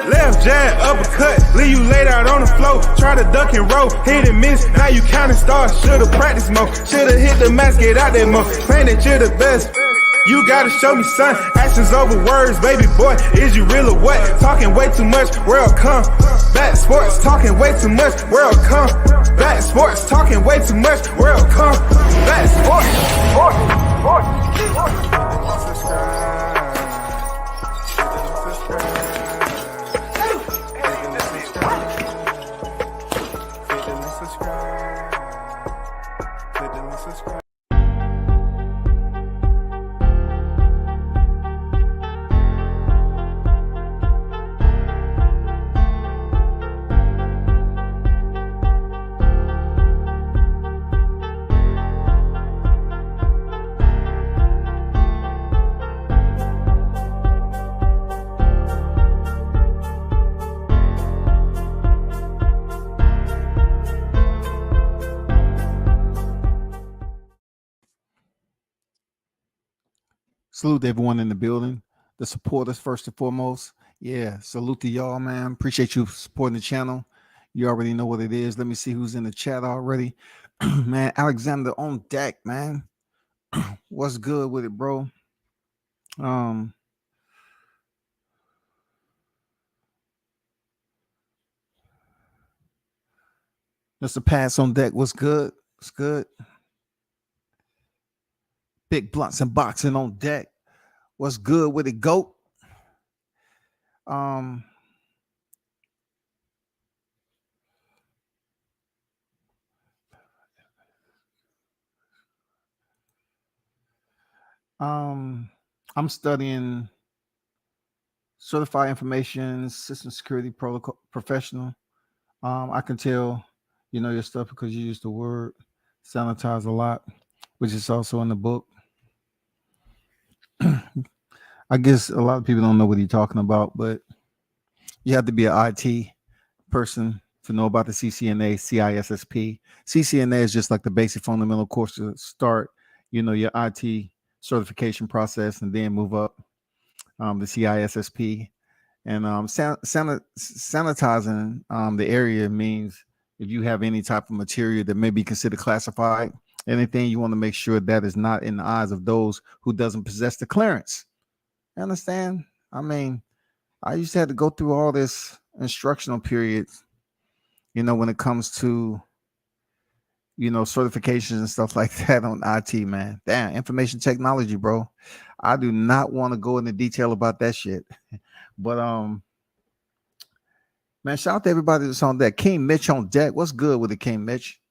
Left jab, uppercut, leave you laid out on the floor. Try to duck and roll, hit and miss, now you counting stars. Should've practiced more, should've hit the mask, get out there more. Claim that you're the best. You gotta show me, son. Actions over words, baby boy. Is you real or what? Talking way too much, world come. Back sports, talking way too much, world come. Back sports, talking way too much, world come. Back sports, Salute to everyone in the building, the supporters first and foremost. Yeah, salute to y'all, man. Appreciate you supporting the channel. You already know what it is. Let me see who's in the chat already. Man, Alexander on deck, man. What's good with it, bro? Mr. Pass on deck. What's good? What's good? Big Blunts and Boxing on deck. What's good with it, GOAT? I'm studying certified information system security protocol professional. I can tell you know your stuff because you use the word sanitize a lot, which is also in the book. I guess a lot of people don't know what you're talking about, but you have to be an IT person to know about the CCNA, CISSP. CCNA is just like the basic fundamental course to start, you know, your IT certification process and then move up the CISSP. And sanitizing the area means if you have any type of material that may be considered classified, anything you want to make sure that is not in the eyes of those who doesn't possess the clearance. Understand? I mean, I used to have to go through all this instructional periods, you know, when it comes to, you know, certifications and stuff like that on IT, man. Damn, information technology, bro. I do not want to go into detail about that shit. But man, shout out to everybody that's on deck. King Mitch on deck. What's good with it, King Mitch?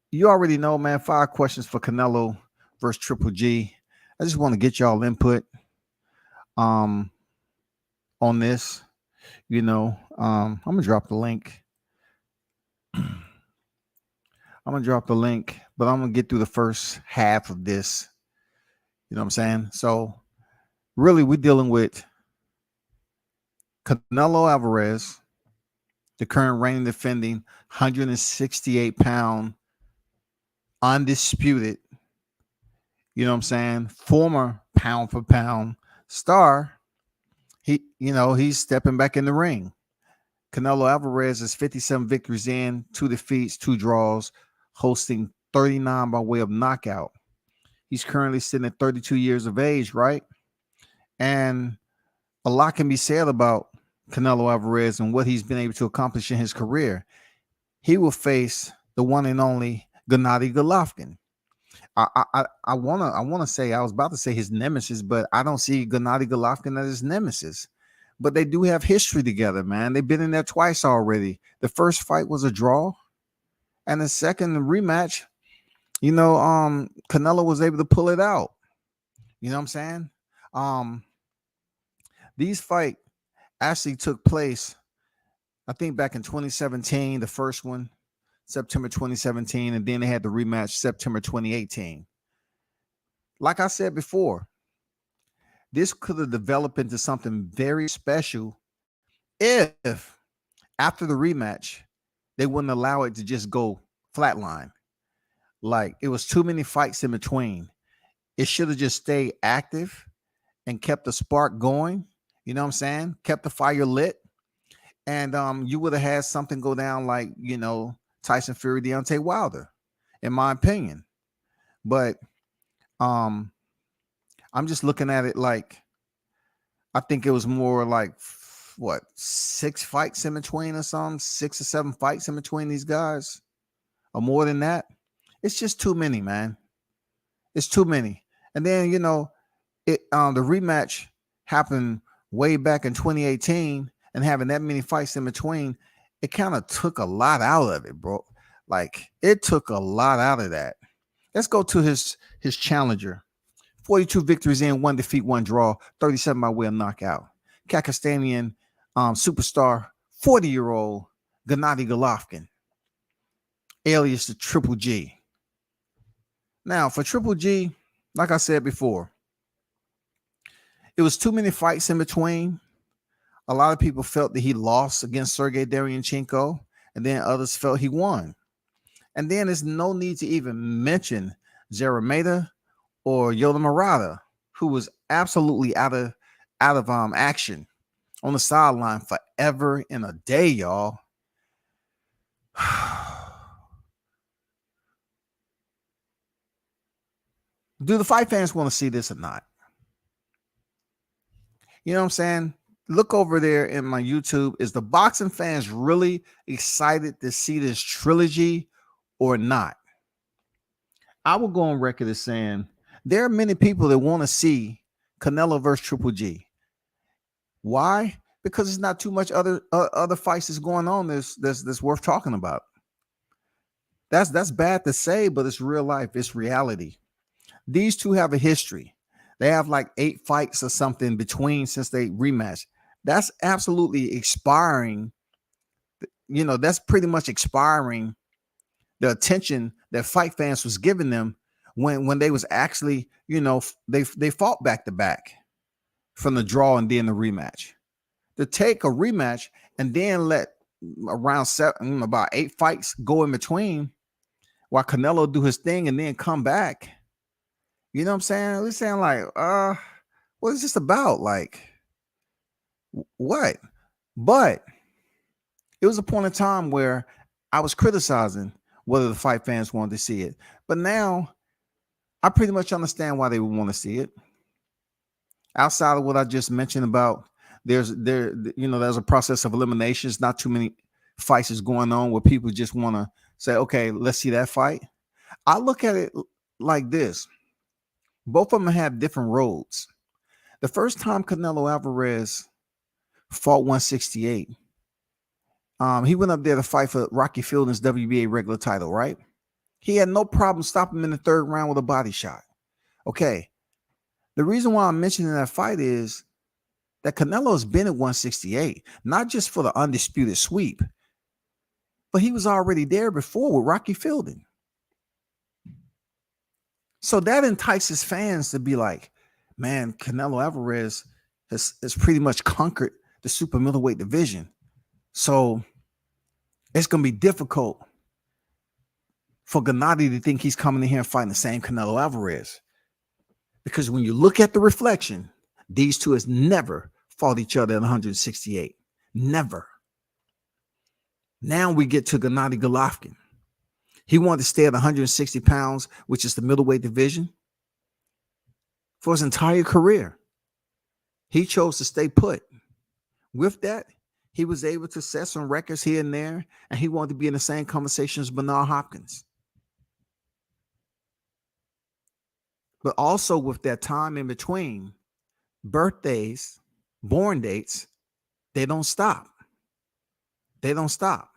You already know, man. 5 questions for Canelo versus Triple G. I just want to get y'all input on this. You know, I'm gonna drop the link. I'm gonna drop the link, but I'm gonna get through the first half of this. You know what I'm saying? So really, we're dealing with Canelo Alvarez, the current reigning defending 168-pound undisputed, you know what I'm saying, former pound for pound star. He's stepping back in the ring. Canelo Alvarez is 57 victories in, 2 defeats, 2 draws, hosting 39 by way of knockout. He's currently sitting at 32 years of age, right? And a lot can be said about Canelo Alvarez and what he's been able to accomplish in his career. He will face the one and only Gennady Golovkin. I wanna say, I was about to say his nemesis, but I don't see Gennady Golovkin as his nemesis. But they do have history together, man. They've been in there twice already. The first fight was a draw, and the second rematch, you know, Canelo was able to pull it out. You know what I'm saying? These fights actually took place, I think, back in 2017, the first one, September 2017, and then they had the rematch September 2018. Like I said before, this could have developed into something very special if after the rematch, they wouldn't allow it to just go flatline. Like, it was too many fights in between. It should have just stayed active and kept the spark going. You know what I'm saying? Kept the fire lit. And you would have had something go down like, Tyson Fury, Deontay Wilder, in my opinion. But um, I'm just looking at it like, I think it was more like, what, 6 fights in between or something, 6 or 7 fights in between these guys, or more than that. It's just too many, man. It's too many. And then, the rematch happened way back in 2018, and having that many fights in between, it kind of took a lot out of it, bro. Like, it took a lot out of that. Let's go to his challenger. 42 victories in, 1 defeat, 1 draw, 37 by way of knockout. Kakistanian superstar, 40-year-old Gennady Golovkin, alias the Triple G. Now, for Triple G, like I said before, it was too many fights in between. A lot of people felt that he lost against Sergey Derevyanchenko, and then others felt he won. And then there's no need to even mention Zarameda or Yoda Murata, who was absolutely out of action on the sideline forever and a day, y'all. Do the fight fans want to see this or not? You know what I'm saying? Look over there in my YouTube. Is the boxing fans really excited to see this trilogy or not? I will go on record as saying there are many people that want to see Canelo versus Triple G. Why? Because there's not too much other fights that's going on that's worth talking about. That's bad to say, but it's real life. It's reality. These two have a history. They have like 8 fights or something between since they rematched. That's absolutely expiring. That's pretty much expiring the attention that fight fans was giving them when they was actually, they fought back to back from the draw and then the rematch. To take a rematch and then let about 8 fights go in between while Canelo do his thing and then come back. You know what I'm saying? We're saying like, what is this about? Like, what? But it was a point in time where I was criticizing whether the fight fans wanted to see it. But now I pretty much understand why they would want to see it. Outside of what I just mentioned about there's a process of eliminations. Not too many fights is going on where people just want to say, okay, let's see that fight. I look at it like this. Both of them have different roads. The first time Canelo Alvarez fought 168, he went up there to fight for Rocky Fielding's WBA regular title, right? He had no problem stopping him in the 3rd round with a body shot. Okay. The reason why I'm mentioning that fight is that Canelo's been at 168, not just for the undisputed sweep, but he was already there before with Rocky Fielding. So that entices fans to be like, man, Canelo Alvarez has pretty much conquered the super middleweight division. So it's going to be difficult for Gennady to think he's coming in here and fighting the same Canelo Alvarez. Because when you look at the reflection, these two has never fought each other at 168. Never. Now we get to Gennady Golovkin. He wanted to stay at 160 pounds, which is the middleweight division, for his entire career. He chose to stay put. With that, he was able to set some records here and there, and he wanted to be in the same conversation as Bernard Hopkins. But also with that time in between, birthdays, born dates, they don't stop. They don't stop.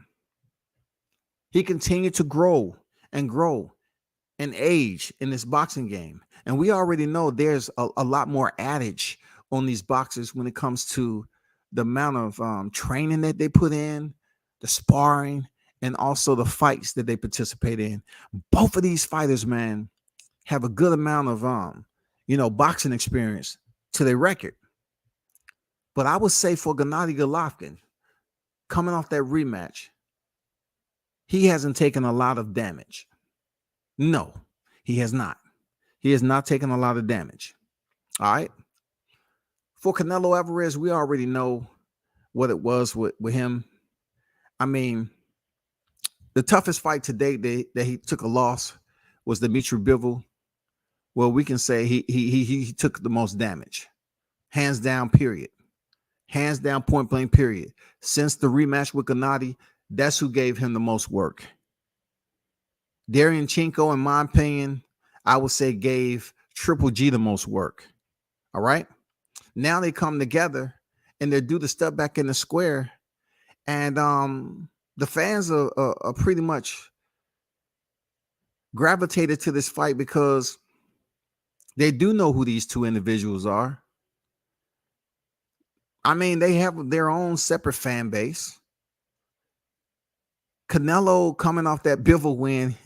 He continued to grow and age in this boxing game. And we already know there's a lot more adage on these boxers when it comes to the amount of training that they put in, the sparring, and also the fights that they participate in. Both of these fighters, man, have a good amount of boxing experience to their record. But I would say for Gennady Golovkin, coming off that rematch, he hasn't taken a lot of damage. No, he has not. He has not taken a lot of damage. All right. For Canelo Alvarez, we already know what it was with him. I mean, the toughest fight to date that he took a loss was Dimitri Bivol. Well, we can say he took the most damage, hands down. Period. Hands down, point blank. Period. Since the rematch with Gennady, that's who gave him the most work. Chinko, in my opinion, I would say gave Triple G the most work. All right. Now they come together and they do the stuff back in the square, and the fans are pretty much gravitated to this fight because they do know who these two individuals are. I mean, they have their own separate fan base. Canelo coming off that Bivol win,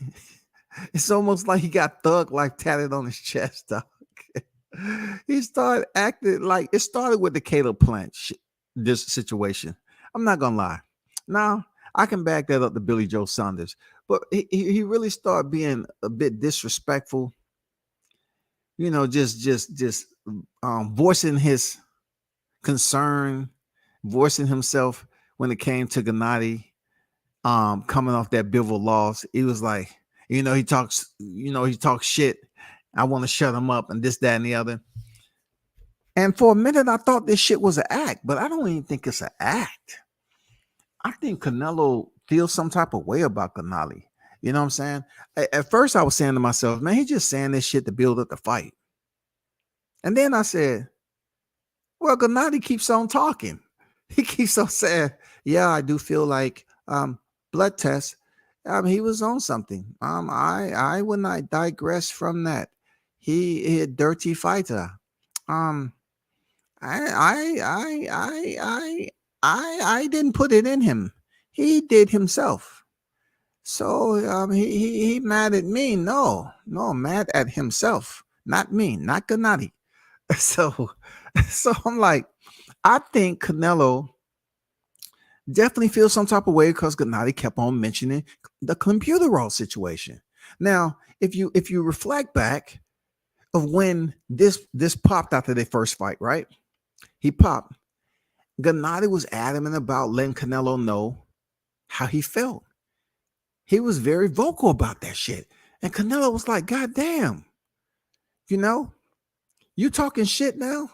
it's almost like he got thug life tatted on his chest, dog. He started acting like it started with the Caleb Plant this situation. I'm not gonna lie. Now I can back that up to Billy Joe Saunders, but he really started being a bit disrespectful. You know, just voicing his concern, voicing himself when it came to Gennady. Coming off that Bivol loss, he was like, he talks shit. I want to shut him up and this, that, and the other. And for a minute, I thought this shit was an act, but I don't even think it's an act. I think Canelo feels some type of way about Gennady. You know what I'm saying? At first, I was saying to myself, man, he's just saying this shit to build up the fight. And then I said, well, Gennady keeps on talking. He keeps on saying, yeah, I do feel like blood test. He was on something. I would not digress from that. He a dirty fighter. I didn't put it in him. He did himself. So he mad at me. No, mad at himself, not me, not Gennady. So I'm like, I think Canelo definitely feels some type of way because Gennady kept on mentioning the computer roll situation. Now, if you reflect back of when this popped after their first fight, right? He popped. Gennady was adamant about letting Canelo know how he felt. He was very vocal about that shit. And Canelo was like, God damn, you talking shit now?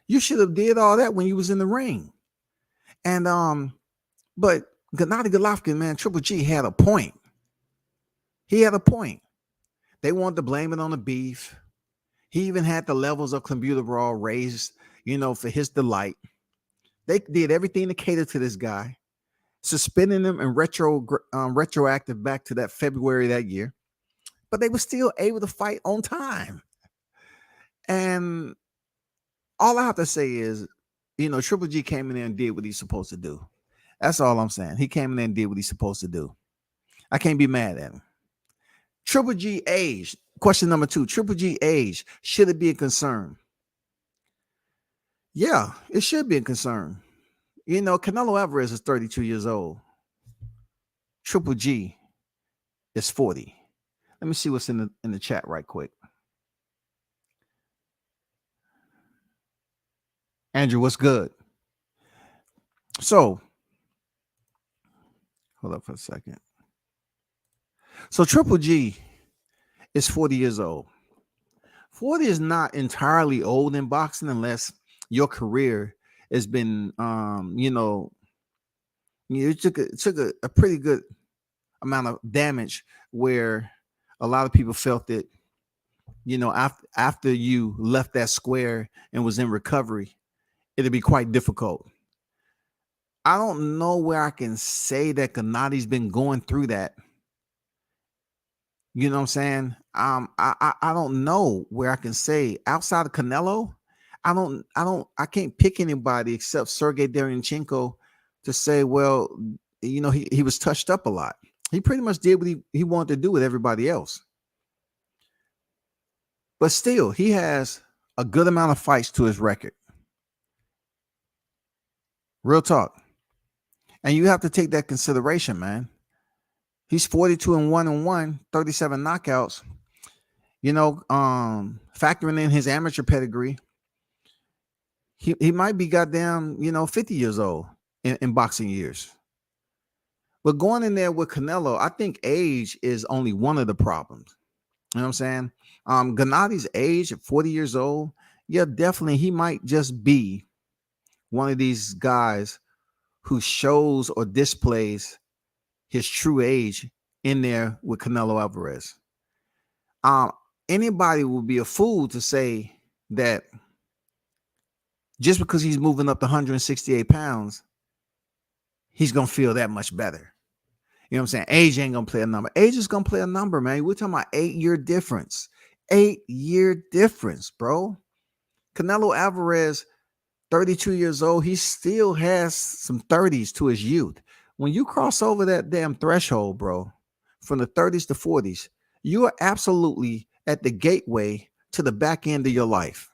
You should have did all that when you was in the ring. And but Gennady Golovkin, man, Triple G had a point. He had a point. They wanted to blame it on the beef. He even had the levels of clenbuterol raised, for his delight. They did everything to cater to this guy, suspending him and retroactive back to that February that year. But they were still able to fight on time. And all I have to say is, Triple G came in there and did what he's supposed to do. That's all I'm saying. He came in there and did what he's supposed to do. I can't be mad at him. Triple G age. Question number 2. Triple G age. Should it be a concern? Yeah, it should be a concern. Canelo Alvarez is 32 years old. Triple G is 40. Let me see what's in the chat right quick. Andrew, what's good? So, hold up for a second. So Triple G is 40 years old. 40 is not entirely old in boxing unless your career has been, it took a pretty good amount of damage where a lot of people felt that, after you left that square and was in recovery, it'd be quite difficult. I don't know where I can say that Gennady's been going through that. You know what I'm saying? I don't know where I can say outside of Canelo. I can't pick anybody except Sergey Derevyanchenko to say, well, he was touched up a lot. He pretty much did what he wanted to do with everybody else. But still, he has a good amount of fights to his record. Real talk. And you have to take that consideration, man. He's 42-1-1, 37 knockouts. Factoring in his amateur pedigree, he might be goddamn, 50 years old. in boxing years. But going in there with Canelo, I think age is only one of the problems. You know what I'm saying? Gennadi's age at 40 years old, yeah, definitely he might just be one of these guys who shows or displays his true age in there with Canelo Alvarez. Um, Anybody would be a fool to say that just because he's moving up to 168 pounds, he's gonna feel that much better. You know what I'm saying? Age ain't gonna play a number. Age is gonna play a number, man. We're talking about 8-year difference. 8-year difference, bro. Canelo Alvarez, 32 years old, he still has some 30s to his youth. When you cross over that damn threshold, bro, from the 30s to 40s, you are absolutely at the gateway to the back end of your life.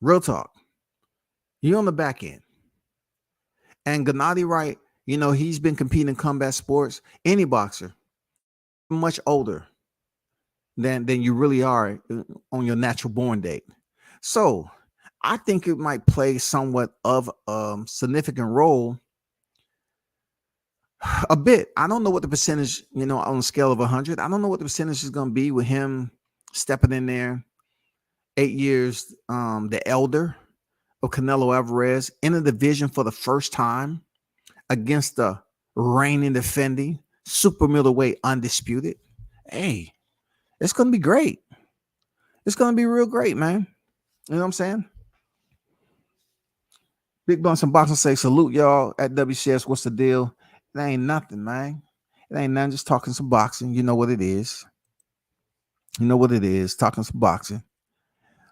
Real talk. You're on the back end. And Gennady Wright, you know, he's been competing in combat sports. Any boxer, much older than you really are on your natural born date. So I think it might play somewhat of a significant role. A bit. I don't know what the percentage, you know, on a scale of 100. I don't know what the percentage is going to be with him stepping in there 8 years, the elder of Canelo Alvarez in a division for the first time against the reigning defending super middleweight undisputed. Hey, it's going to be great. It's going to be real great, man. You know what I'm saying? Big Bunch and Boxing say, salute y'all at WCS. What's the deal? It ain't nothing, man. It ain't nothing. Just talking some boxing. You know what it is. You know what it is. Talking some boxing.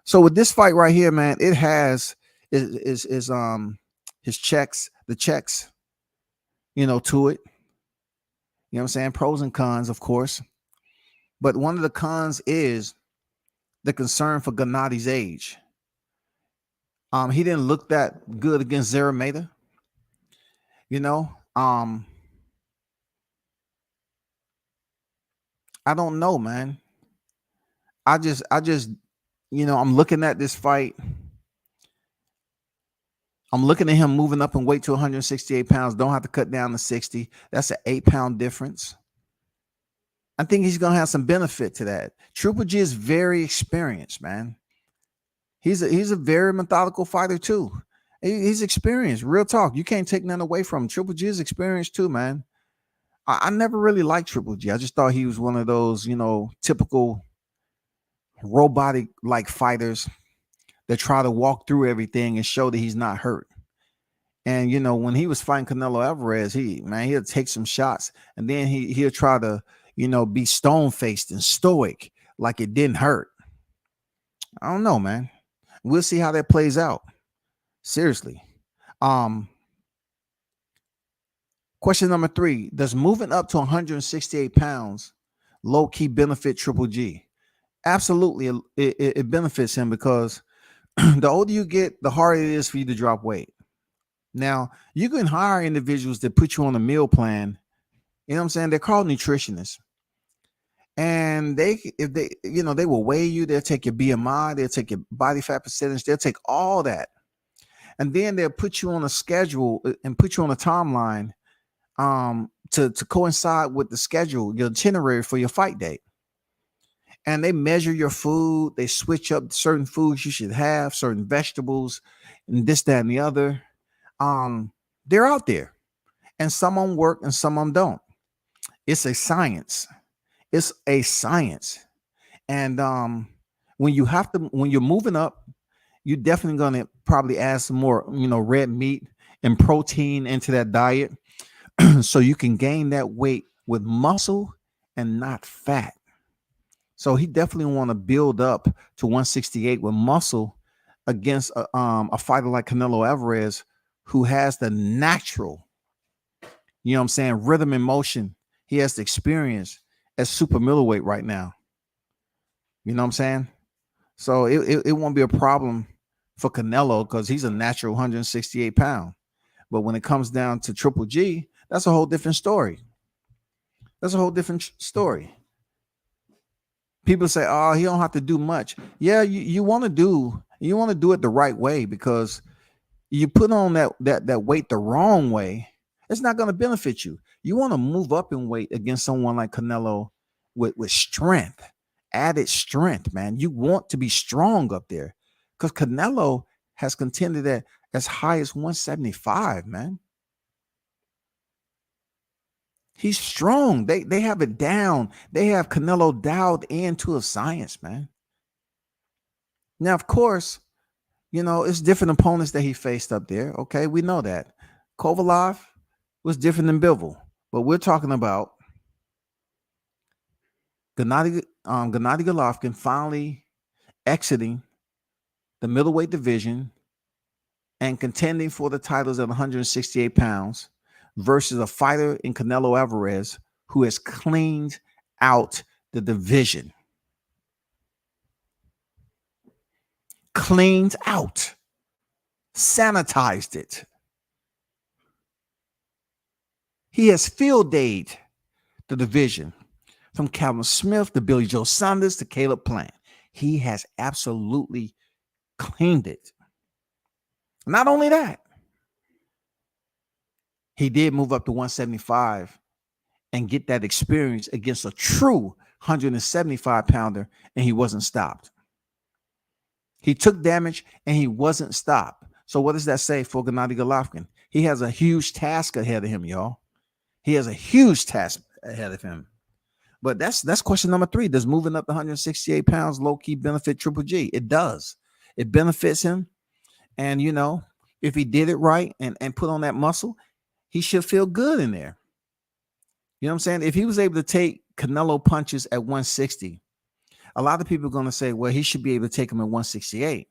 So with this fight right here, man, it has his checks, the checks, you know, to it. You know what I'm saying? Pros and cons, of course. But one of the cons is the concern for Gennady's age. He didn't look that good against Zarameda. You know, I don't know, man. I just, you know, I'm looking at this fight. I'm looking at him moving up in weight to 168 pounds. Don't have to cut down to 60. That's an 8-pound difference. I think he's going to have some benefit to that. Triple G is very experienced, man. He's a very methodical fighter too. He's experienced. Real talk. You can't take none away from him. Triple G is experienced too, man. I never really liked Triple G. I just thought he was one of those, you know, typical robotic like fighters that try to walk through everything and show that he's not hurt. And you know, when he was fighting Canelo Alvarez, he'll take some shots and then he'll try to, you know, be stone-faced and stoic like it didn't hurt. I don't know, man. We'll see how that plays out. Seriously. Question number 3. Does moving up to 168 pounds low-key benefit Triple G? Absolutely, it benefits him because the older you get, the harder it is for you to drop weight. Now, you can hire individuals that put you on a meal plan. You know what I'm saying? They're called nutritionists. And if they, you know, they will weigh you. They'll take your BMI. They'll take your body fat percentage. They'll take all that. And then they'll put you on a schedule and put you on a timeline to coincide with the schedule, your itinerary for your fight date. And they measure your food. They switch up certain foods you should have, certain vegetables, and this, that, and the other. They're out there. And some of them work and some of them don't. It's a science. It's a science. And when you're moving up, you're definitely going to probably add some more, you know, red meat and protein into that diet so you can gain that weight with muscle and not fat. So he definitely want to build up to 168 with muscle against a fighter like Canelo Alvarez, who has the natural, you know what I'm saying, rhythm and motion. He has the experience as super middleweight right now. You know what I'm saying? So it won't be a problem for Canelo because he's a natural 168 pound. But when it comes down to Triple G, that's a whole different story. That's a whole different story. People say, oh, he don't have to do much. Yeah, you want to do it the right way because, you put on that weight the wrong way, it's not going to benefit you. You want to move up in weight against someone like Canelo with strength, added strength, man. You want to be strong up there because Canelo has contended at as high as 175, man. He's strong. They have it down. They have Canelo dialed into a science, man. Now, of course, it's different opponents that he faced up there. Okay, we know that. Kovalev was different than Bivol, but we're talking about Gennady Golovkin finally exiting the middleweight division and contending for the titles at 168 pounds versus a fighter in Canelo Alvarez who has cleaned out the division. Cleaned out, sanitized it. He has field dayed the division from Calvin Smith to Billy Joe Saunders to Caleb Plant. He has absolutely cleaned it. Not only that, he did move up to 175 and get that experience against a true 175 pounder, and he wasn't stopped. He took damage and he wasn't stopped. So what does that say for Gennady Golovkin? He has a huge task ahead of him, y'all. He has a huge task ahead of him. But that's question number 3. Does moving up to 168 pounds low-key benefit Triple G? It does. It benefits him. And, if he did it right and put on that muscle, he should feel good in there. You know what I'm saying? If he was able to take Canelo punches at 160, a lot of people are going to say, well, he should be able to take him at 168.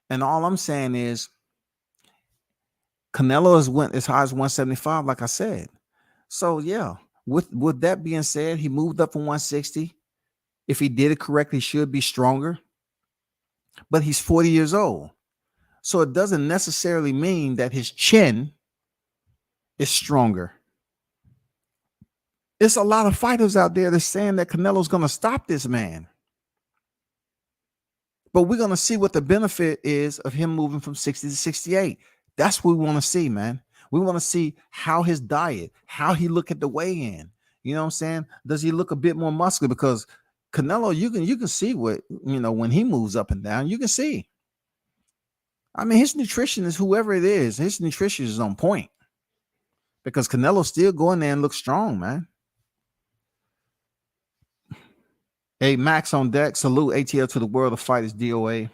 And all I'm saying is Canelo has went as high as 175, like I said. So, yeah, with that being said, he moved up from 160. If he did it correctly, he should be stronger. But he's 40 years old. So it doesn't necessarily mean that his chin is stronger. It's a lot of fighters out there that's saying that Canelo's going to stop this man. But we're going to see what the benefit is of him moving from 60 to 68. That's what we want to see, man. We want to see how his diet, how he look at the weigh-in. You know what I'm saying? Does he look a bit more muscular? Because Canelo, you can see what, when he moves up and down, you can see. I mean, his nutrition is whoever it is. His nutrition is on point. Because Canelo's still going there and looks strong, man. Hey, Max on deck. Salute ATL to the world of fighters, DOA.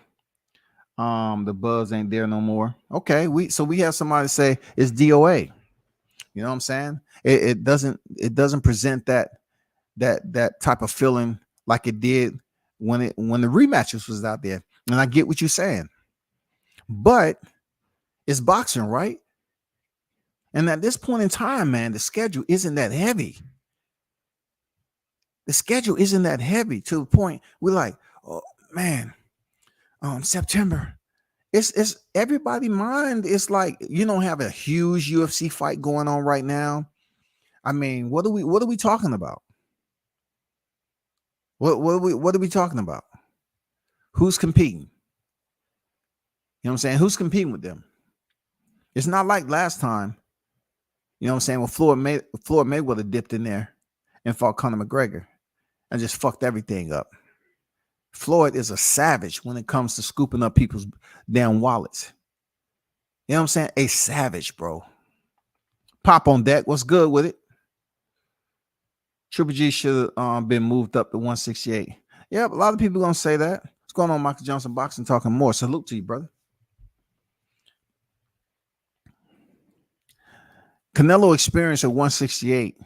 The buzz ain't there no more. Okay, we have somebody say it's DOA. You know what I'm saying? It doesn't present that type of feeling like it did when the rematches was out there. And I get what you're saying. But it's boxing, right? And at this point in time, man, the schedule isn't that heavy. The schedule isn't that heavy to the point we're like, oh man, September. It's everybody's mind. It's like you don't have a huge UFC fight going on right now. I mean, what are we talking about? What are we talking about? Who's competing? You know what I'm saying? Who's competing with them? It's not like last time. You know what I'm saying? When Floyd Mayweather dipped in there and fought Conor McGregor and just fucked everything up. Floyd is a savage when it comes to scooping up people's damn wallets. You know what I'm saying? A savage, bro. Pop on deck. What's good with it? Triple G should have been moved up to 168. Yeah, a lot of people are going to say that. What's going on, Michael Johnson Boxing Talking More? Salute to you, brother. Canelo experience at 168.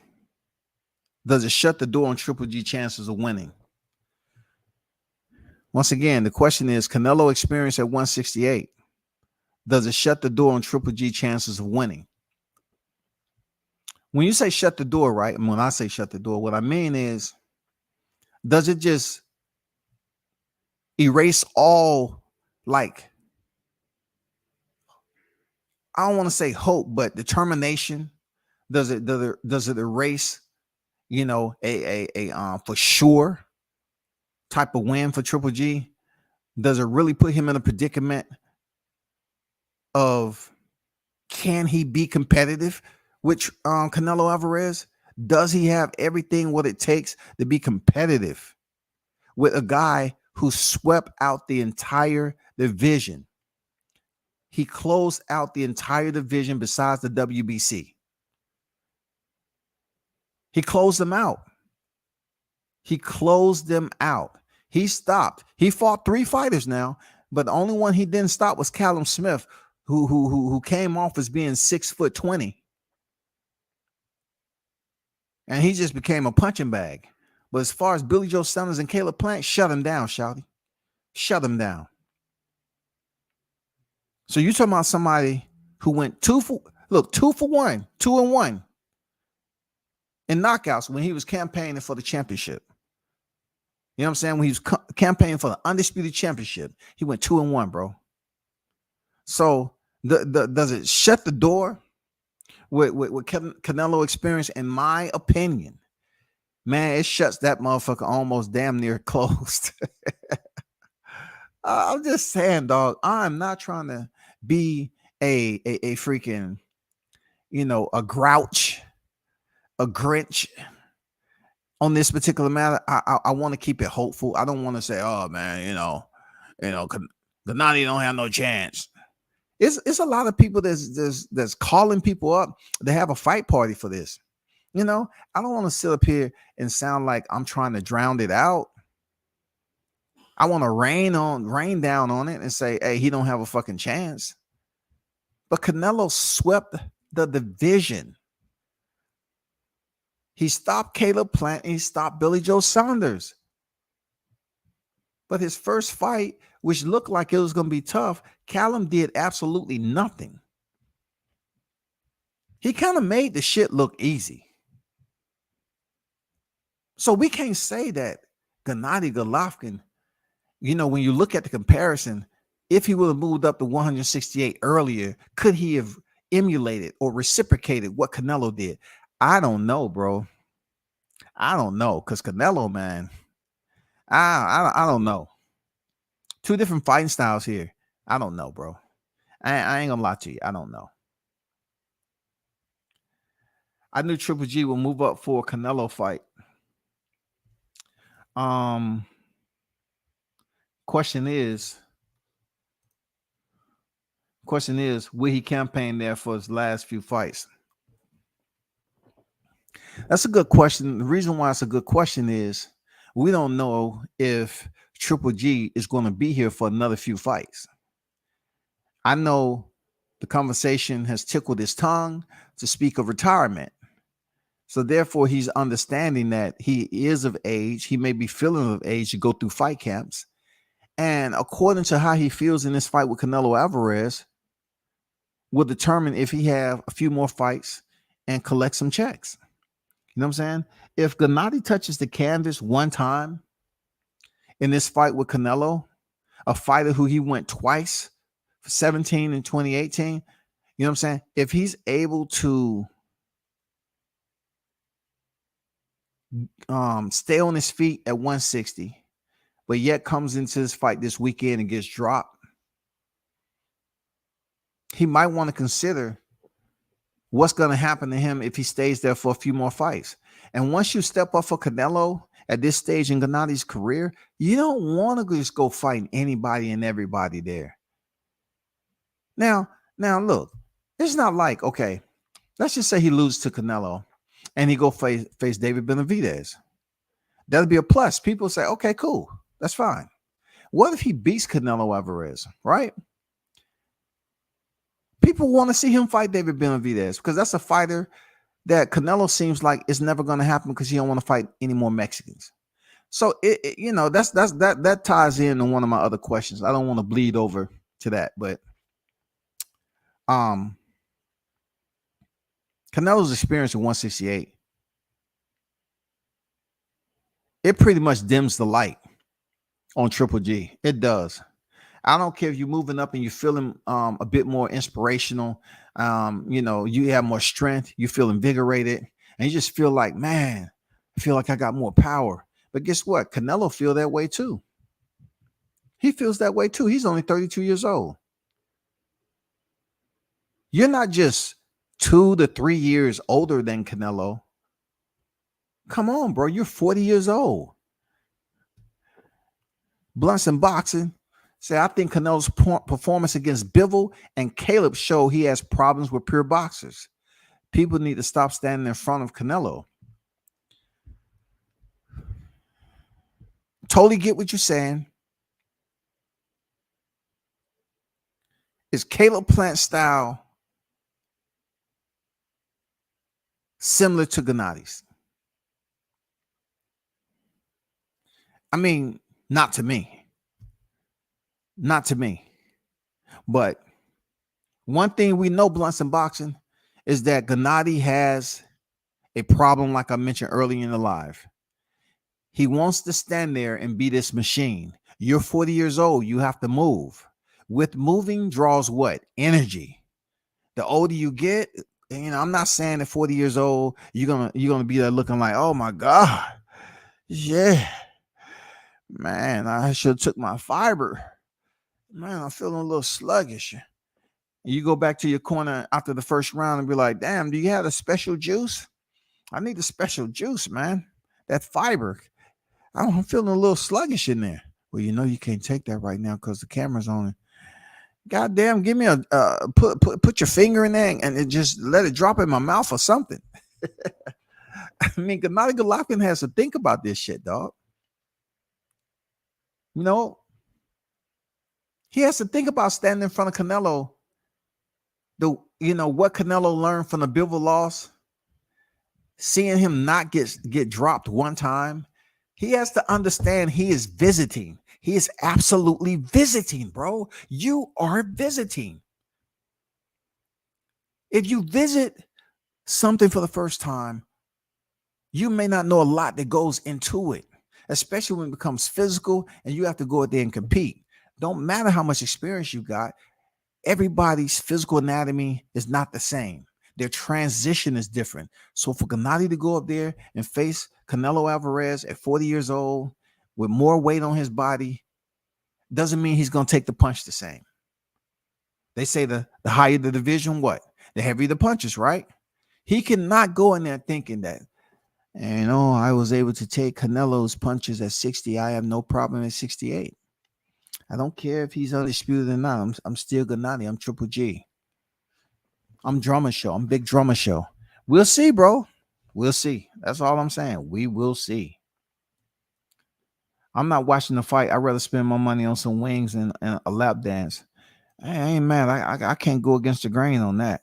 Does it shut the door on Triple G chances of winning? Once again, the question is, Canelo experience at 168. Does it shut the door on Triple G chances of winning? When you say shut the door, right? And when I say shut the door, what I mean is, does it just erase all, like, I don't want to say hope, but determination? Does it erase, a for sure type of win for Triple G? Does it really put him in a predicament of can he be competitive with Canelo Alvarez? Does he have everything what it takes to be competitive with a guy who swept out the entire division? He closed out the entire division besides the WBC. He closed them out. He closed them out. He stopped. He fought 3 fighters now, but the only one he didn't stop was Callum Smith, who came off as being 6'20", and he just became a punching bag. But as far as Billy Joe Saunders and Caleb Plant, shut him down, Shouty. Shut him down. So you're talking about somebody who went 2 for 1, 2-1 in knockouts when he was campaigning for the championship. You know what I'm saying? When he was campaigning for the undisputed championship, he went 2-1, bro. So does it shut the door with Canelo experience? In my opinion, man, it shuts that motherfucker almost damn near closed. I'm just saying, dog. I'm not trying to be a freaking, a grouch, a Grinch on this particular matter. I want to keep it hopeful. I don't want to say, oh man, Gennady don't have no chance. It's a lot of people that's calling people up to have a fight party for this. I don't want to sit up here and sound like I'm trying to drown it out. I want to rain down on it and say, hey, he don't have a fucking chance. But Canelo swept the division. He stopped Caleb Plant and he stopped Billy Joe Saunders. But his first fight, which looked like it was going to be tough, Callum did absolutely nothing. He kind of made the shit look easy. So we can't say that Gennady Golovkin, when you look at the comparison, if he would have moved up to 168 earlier, could he have emulated or reciprocated what Canelo did? I don't know, bro. I don't know, because Canelo, man, I don't know. 2 different fighting styles here. I don't know, bro. I ain't gonna lie to you. I don't know. I knew Triple G will move up for a Canelo fight. Question is, will he campaign there for his last few fights? That's a good question. The reason why it's a good question is we don't know if Triple G is going to be here for another few fights. I know the conversation has tickled his tongue to speak of retirement. So therefore, he's understanding that he is of age. He may be feeling of age to go through fight camps. And according to how he feels in this fight with Canelo Alvarez, will determine if he have a few more fights and collect some checks. You know what I'm saying? If Gennady touches the canvas one time in this fight with Canelo, a fighter who he went twice, 17 and 2018, you know what I'm saying? If he's able to stay on his feet at 160, but yet comes into this fight this weekend and gets dropped, he might want to consider what's going to happen to him if he stays there for a few more fights. And once you step up for Canelo at this stage in Gennady's career, you don't want to just go fighting anybody and everybody there. Now look, it's not like, okay, let's just say he loses to Canelo and he go face David Benavidez. That'll be a plus. People say, okay, cool. That's fine. What if he beats Canelo Alvarez, right? People want to see him fight David Benavidez because that's a fighter that Canelo seems like it's never going to happen because he don't want to fight any more Mexicans. So that ties in to one of my other questions. I don't want to bleed over to that, but Canelo's experience at 168, it pretty much dims the light on Triple G. It does. I don't care if you're moving up and you're feeling a bit more inspirational. You have more strength. You feel invigorated, and you just feel like, man, I feel like I got more power. But guess what? Canelo feel that way too. He feels that way too. He's only 32 years old. You're not just 2 to 3 years older than Canelo. Come on, bro. You're 40 years old. Blunts and boxing say, I think Canelo's performance against Bivol and Caleb show he has problems with pure boxers. People need to stop standing in front of Canelo. Totally get what you're saying. Is Caleb Plant's style similar to Gennadi's? I mean, not to me. Not to me. But one thing we know, Blunts and boxing, is that Gennady has a problem, like I mentioned earlier in the live. He wants to stand there and be this machine. You're 40 years old. You have to move. With moving draws what? Energy. The older you get, I'm not saying at 40 years old, you're gonna be there looking like, oh my God. Yeah. Man, I should have took my fiber. Man, I'm feeling a little sluggish. You go back to your corner after the first round and be like, damn, do you have a special juice? I need a special juice, man. That fiber. I'm feeling a little sluggish in there. Well, you can't take that right now because the camera's on it. Goddamn, give me a put your finger in there and just let it drop in my mouth or something. I mean, Gennady Golovkin has to think about this shit, dog. He has to think about standing in front of Canelo. What Canelo learned from the Bivol loss, seeing him not get dropped one time. He has to understand he is visiting. He is absolutely visiting, bro. You are visiting. If you visit something for the first time, you may not know a lot that goes into it, especially when it becomes physical and you have to go out there and compete. Don't matter how much experience you got. Everybody's physical anatomy is not the same. Their transition is different. So for Gennady to go up there and face Canelo Alvarez at 40 years old with more weight on his body doesn't mean he's going to take the punch the same. They say the higher the division, what? The heavier the punches, right? He cannot go in there thinking that, I was able to take Canelo's punches at 60. I have no problem at 68. I don't care if he's undisputed or not. I'm still Gennady. I'm Triple G. I'm Drummer Show. I'm Big Drummer Show. We'll see, bro. We'll see. That's all I'm saying. We will see. I'm not watching the fight. I'd rather spend my money on some wings and a lap dance. I ain't mad. I can't go against the grain on that.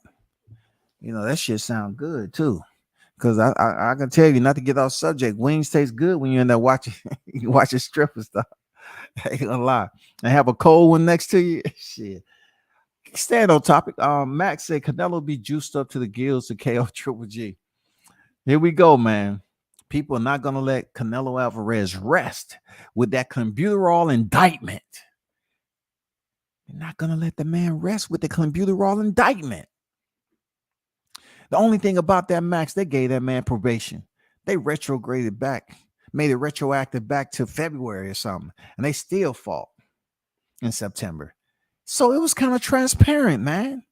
That shit sound good too. Because I can tell you, not to get off subject, wings taste good when you're in there watching stripper stuff. I ain't gonna lie. And have a cold one next to you. Shit. Stand on topic. Max said Canelo be juiced up to the gills to KO Triple G. Here we go, man. People are not gonna let Canelo Alvarez rest with that clenbuterol indictment. They're not gonna let the man rest with the clenbuterol indictment. The only thing about that, Max, they gave that man probation. They retrograded back, made it retroactive back to February or something, and they still fought in September. So it was kind of transparent, man.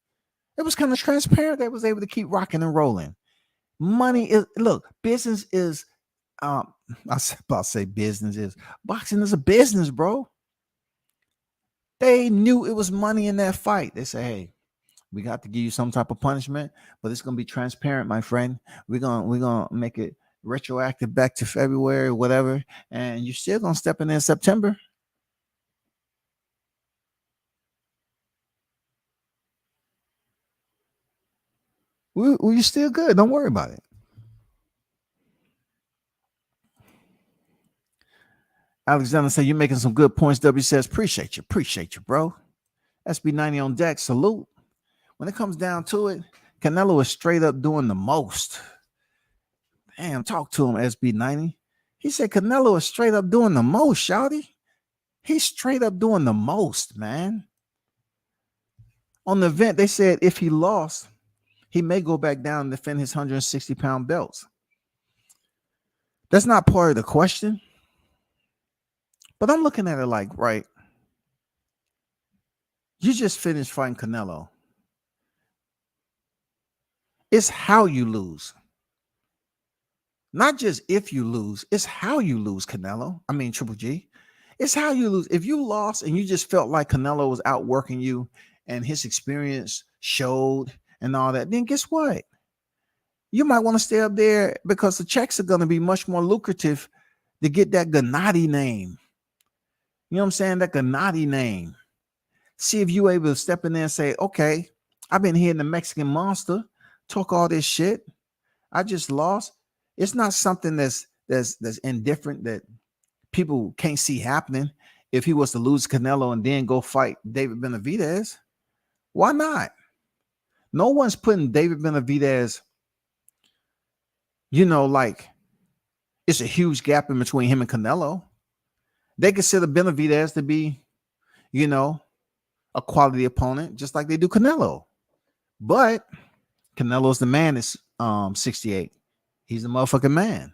It was kind of transparent. They was able to keep rocking and rolling. Money is, look, business is, I was about to say business is, boxing is a business, bro. They knew it was money in that fight. They say, hey, we got to give you some type of punishment, but it's going to be transparent, my friend. We're going to make it retroactive back to February, whatever. And you're still going to step in September. You're still good. Don't worry about it. Alexander said, you're making some good points. WCS, appreciate you, bro. SB90 on deck. Salute. When it comes down to it, Canelo is straight up doing the most. Damn, talk to him, SB90. He said Canelo is straight up doing the most, shawty. He's straight up doing the most, man. On the event, they said if he lost, he may go back down and defend his 160-pound belts. That's not part of the question. But I'm looking at it like, right, you just finished fighting Canelo. It's how you lose. Not just if you lose, it's how you lose, Canelo. I mean, Triple G. It's how you lose. If you lost and you just felt like Canelo was outworking you and his experience showed and all that, then guess what? You might want to stay up there because the checks are going to be much more lucrative to get that Gennady name. You know what I'm saying? That Gennady name. See if you able to step in there and say, okay, I've been hearing the Mexican monster talk all this shit. I just lost. It's not something that's indifferent that people can't see happening. If he was to lose Canelo and then go fight David Benavidez, why not? No one's putting David Benavidez, like it's a huge gap in between him and Canelo. They consider Benavidez to be, a quality opponent, just like they do Canelo. But Canelo's the man is 68. He's a motherfucking man.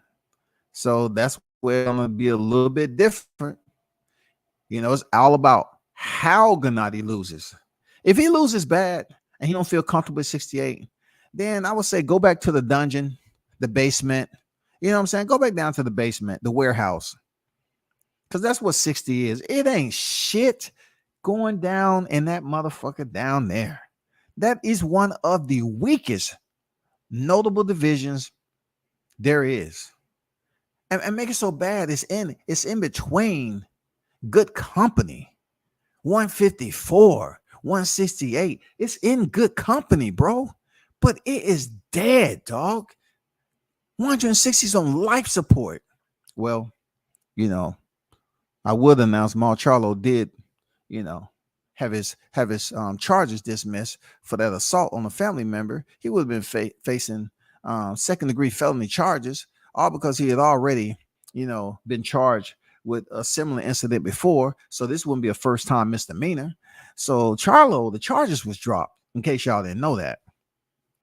So that's where it's gonna be a little bit different. It's all about how Gennady loses. If he loses bad and he don't feel comfortable at 68, then I would say go back to the dungeon, the basement. You know what I'm saying? Go back down to the basement, the warehouse. Because that's what 60 is. It ain't shit going down in that motherfucker down there. That is one of the weakest notable divisions there is. And make it so bad, it's in between good company. 154, 168. It's in good company, bro. But it is dead, dog. 160 is on life support. Well, I would announce Charlo did, have his charges dismissed for that assault on a family member. He would have been facing second-degree felony charges, all because he had already, been charged with a similar incident before. So this wouldn't be a first-time misdemeanor. So Charlo, the charges was dropped, in case y'all didn't know that.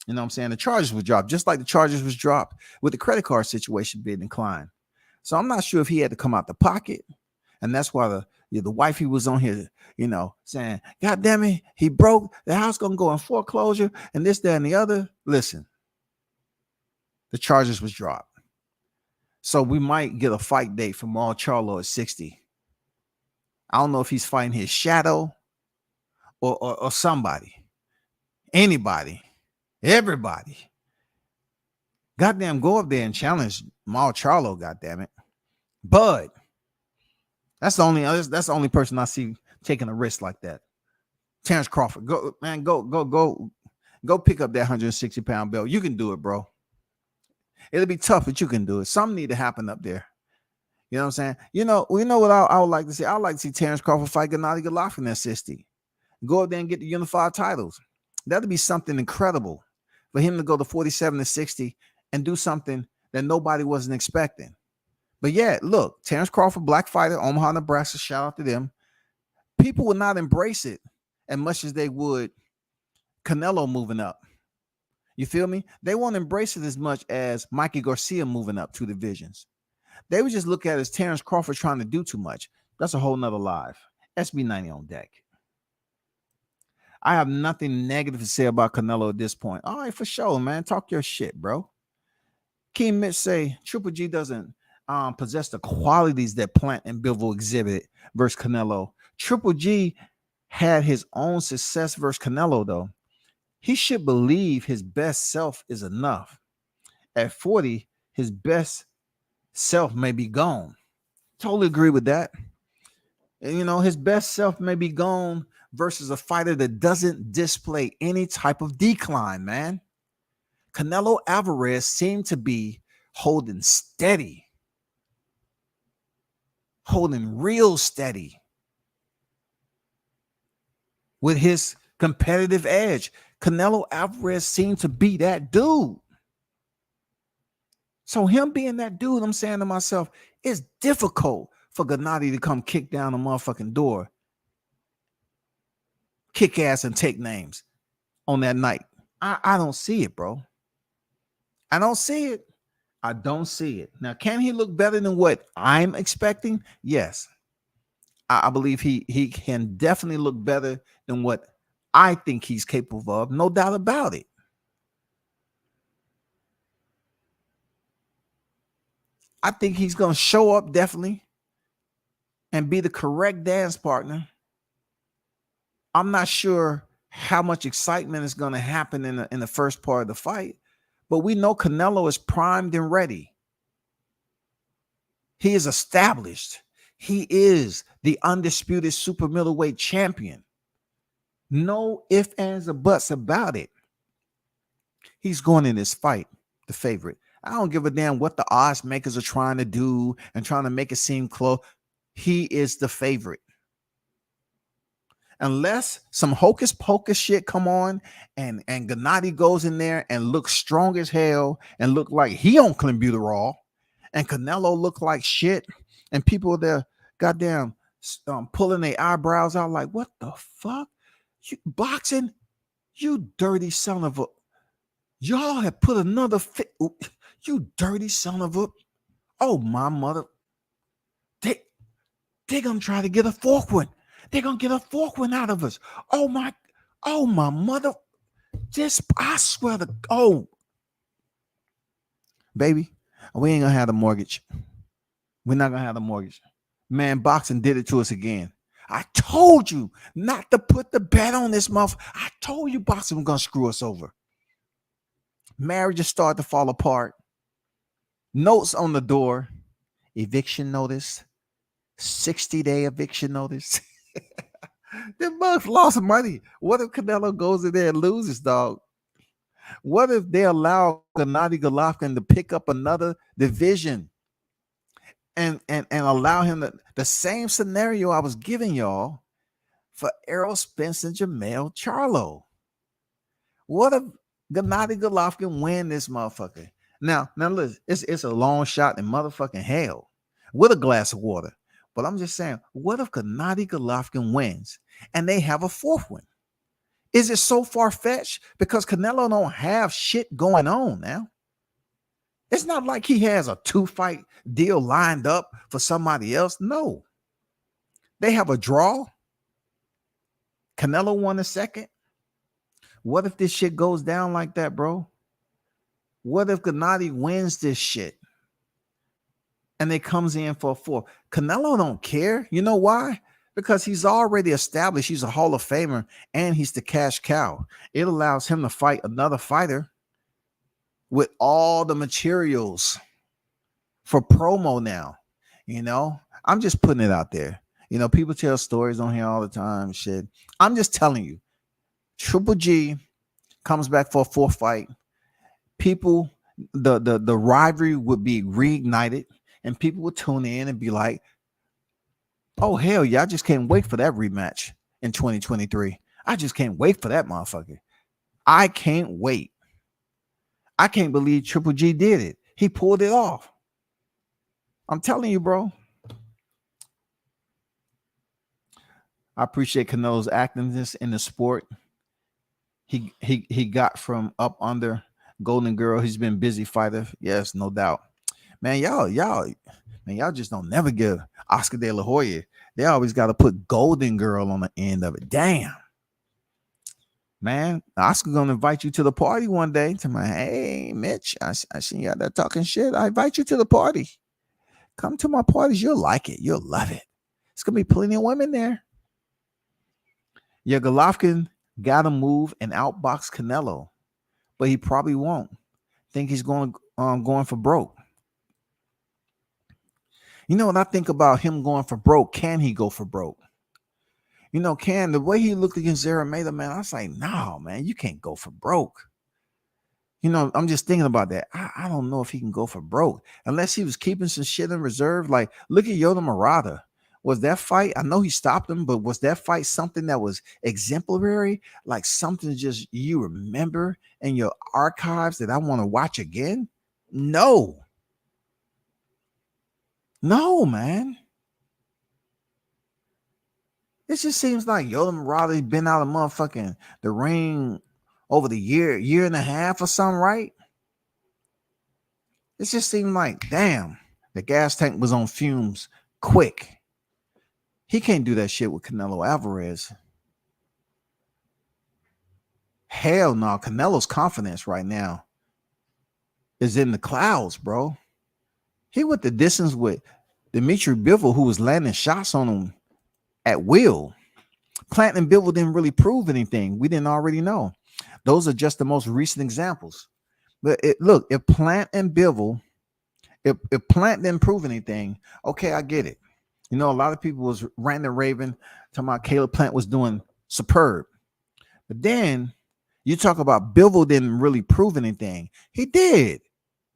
You know what I'm saying? The charges was dropped, just like the charges was dropped with the credit card situation being declined. So I'm not sure if he had to come out the pocket. And that's why the wife he was on here, saying, God damn it, he broke, the house gonna go in foreclosure and this, that, and the other. Listen, the charges was dropped. So we might get a fight date from Charlo at 60. I don't know if he's fighting his shadow or somebody, anybody, everybody. Goddamn, go up there and challenge Charlo, goddamn it. But that's the only person I see taking a risk like that. Terrence Crawford. Go pick up that 160-pound belt. You can do it, bro. It'll be tough, but you can do it. Something need to happen up there. You know what I'm saying? You know what I would like to see? I would like to see Terrence Crawford fight Gennady Golovkin at 60. Go up there and get the unified titles. That'd be something incredible for him to go to 47 to 60 and do something that nobody wasn't expecting. But yeah, look, Terrence Crawford, black fighter, Omaha, Nebraska, shout out to them. People would not embrace it as much as they would Canelo moving up. You feel me? They won't embrace it as much as Mikey Garcia moving up 2 divisions. They would just look at it as Terrence Crawford trying to do too much. That's a whole nother live. SB90 on deck. I have nothing negative to say about Canelo at this point. All right, for sure, man. Talk your shit, bro. King Mitch say Triple G doesn't possess the qualities that Plant and Bivol exhibited versus Canelo. Triple G had his own success versus Canelo, though. He should believe his best self is enough. At 40, his best self may be gone. Totally agree with that. And, his best self may be gone versus a fighter that doesn't display any type of decline, man. Canelo Alvarez seemed to be holding steady. Holding real steady with his competitive edge. Canelo Alvarez seemed to be that dude. So him being that dude, I'm saying to myself, it's difficult for Gennady to come kick down the motherfucking door, kick ass and take names on that night. I don't see it, bro. I don't see it. I don't see it. Now, can he look better than what I'm expecting? Yes. I believe he can definitely look better than what I think he's capable of. No doubt about it. I think he's going to show up definitely and be the correct dance partner. I'm not sure how much excitement is going to happen in the first part of the fight, but we know Canelo is primed and ready. He is established. He is the undisputed super middleweight champion. No ifs, ands, or buts about it. He's going in this fight, the favorite. I don't give a damn what the odds makers are trying to do and trying to make it seem close. He is the favorite. Unless some hocus pocus shit come on and Gennady goes in there and looks strong as hell and look like he on clenbuterol, and Canelo look like shit, and people there goddamn pulling their eyebrows out like, what the fuck? You boxing? You dirty son of a... Y'all have put another fit. You dirty son of a... Oh, my mother. They're going to try to get a fourth one. They're going to get a fourth one out of us. Oh, my mother. I swear to... Oh. Baby, we ain't going to have the mortgage. We're not going to have the mortgage. Man, boxing did it to us again. I told you not to put the bet on this month. I told you boxing was going to screw us over. Marriages start to fall apart. Notes on the door. Eviction notice. 60-day eviction notice. Them bucks lost money. What if Canelo goes in there and loses, dog? What if they allow Gennady Golovkin to pick up another division and allow him the same scenario I was giving y'all for Errol Spence and Jermell Charlo? What if Gennady Golovkin win this motherfucker? Now listen, it's a long shot in motherfucking hell with a glass of water. But I'm just saying, what if Gennady Golovkin wins and they have a fourth one? Is it so far-fetched? Because Canelo don't have shit going on now. It's not like he has a 2-fight deal lined up for somebody else. No. They have a draw. Canelo won a second. What if this shit goes down like that, bro? What if Gennady wins this shit and they comes in for a fourth? Canelo don't care. You know why? Because he's already established. He's a Hall of Famer and he's the cash cow. It allows him to fight another fighter with all the materials for promo now. You know, I'm just putting it out there. You know, people tell stories on here all the time. Shit. I'm just telling you, Triple G comes back for a fourth fight. People, the rivalry would be reignited and people would tune in and be like, oh, hell yeah, I just can't wait for that rematch in 2023. I just can't wait for that motherfucker. I can't wait. I can't believe Triple G did it. He pulled it off. I'm telling you, bro. I appreciate Canelo's activeness in the sport. He got from up under Golden Girl. He's been busy fighter. Yes, no doubt. Man, y'all just don't never give Oscar De La Hoya. They always got to put Golden Girl on the end of it. Damn. Man, Oscar gonna invite you to the party one day. To my, hey, Mitch, I seen you out there talking shit. I invite you to the party. Come to my parties. You'll like it. You'll love it. It's gonna be plenty of women there. Yeah, Golovkin got to move and outbox Canelo, but he probably won't. Think he's going for broke. You know what I think about him going for broke? Can he go for broke? You know, the way he looked against Zarameda, man, I was like, no, man, you can't go for broke. You know, I'm just thinking about that. I don't know if he can go for broke unless he was keeping some shit in reserve. Like, look at Yoda Murata. Was that fight? I know he stopped him, but was that fight something that was exemplary? Like something just you remember in your archives that I want to watch again? No. No, man. It just seems like Yoda Murata been out of motherfucking the ring over the year and a half or something, right? It just seemed like, damn, the gas tank was on fumes quick. He can't do that shit with Canelo Alvarez. Hell no. Canelo's confidence right now is in the clouds, bro. He went the distance with Dimitri Bivol, who was landing shots on him at will. Plant and Bivol didn't really prove anything. We didn't already know. Those are just the most recent examples. But look, if Plant and Bivol, if Plant didn't prove anything, okay, I get it. You know, a lot of people was ranting and raving, talking about Caleb Plant was doing superb. But then you talk about Bivol didn't really prove anything. He did.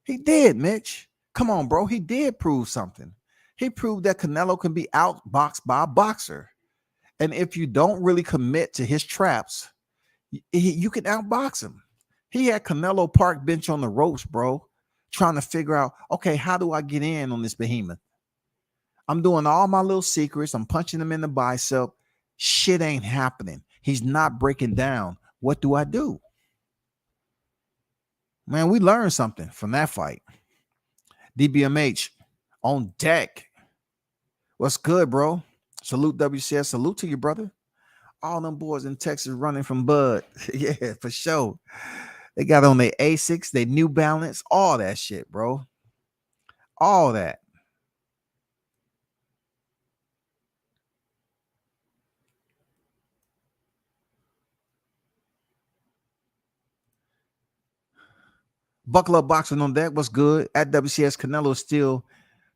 He did, Mitch. Come on, bro. He did prove something. He proved that Canelo can be outboxed by a boxer. And if you don't really commit to his traps, you can outbox him. He had Canelo Park bench on the ropes, bro, trying to figure out, okay, how do I get in on this behemoth? I'm doing all my little secrets. I'm punching him in the bicep. Shit ain't happening. He's not breaking down. What do I do? Man, we learned something from that fight. DBMH on deck. What's good, bro? Salute WCS. Salute to you, brother. All them boys in Texas running from Bud. Yeah, for sure. They got on their Asics, their New Balance, all that shit, bro. All that. Buckle Up Boxing on deck. What's good? At WCS, Canelo is still,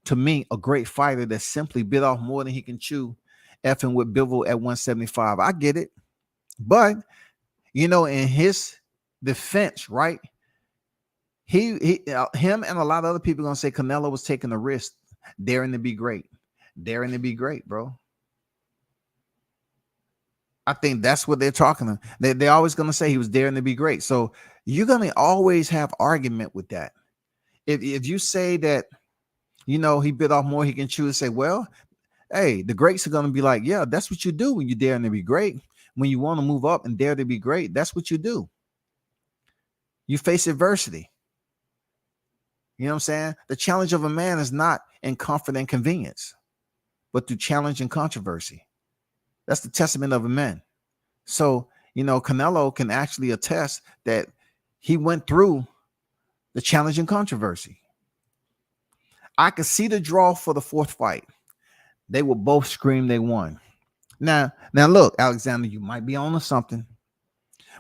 to me, a great fighter that simply bit off more than he can chew, effing with Bivol at 175. I get it. But, you know, in his defense, right? Him and a lot of other people are going to say Canelo was taking a risk, daring to be great. Daring to be great, bro. I think that's what they're talking about. They're always going to say he was daring to be great. So you're going to always have argument with that. If you say that, you know, he bit off more he can chew, and say, well, hey, the greats are going to be like, yeah, that's what you do when you're daring to be great. When you want to move up and dare to be great, that's what you do. You face adversity. You know what I'm saying? The challenge of a man is not in comfort and convenience, but through challenge and controversy. That's the testament of a man. So, you know, Canelo can actually attest that he went through the challenge and controversy. I could see the draw for the fourth fight. They will both scream they won. Now look, Alexander, you might be on to something.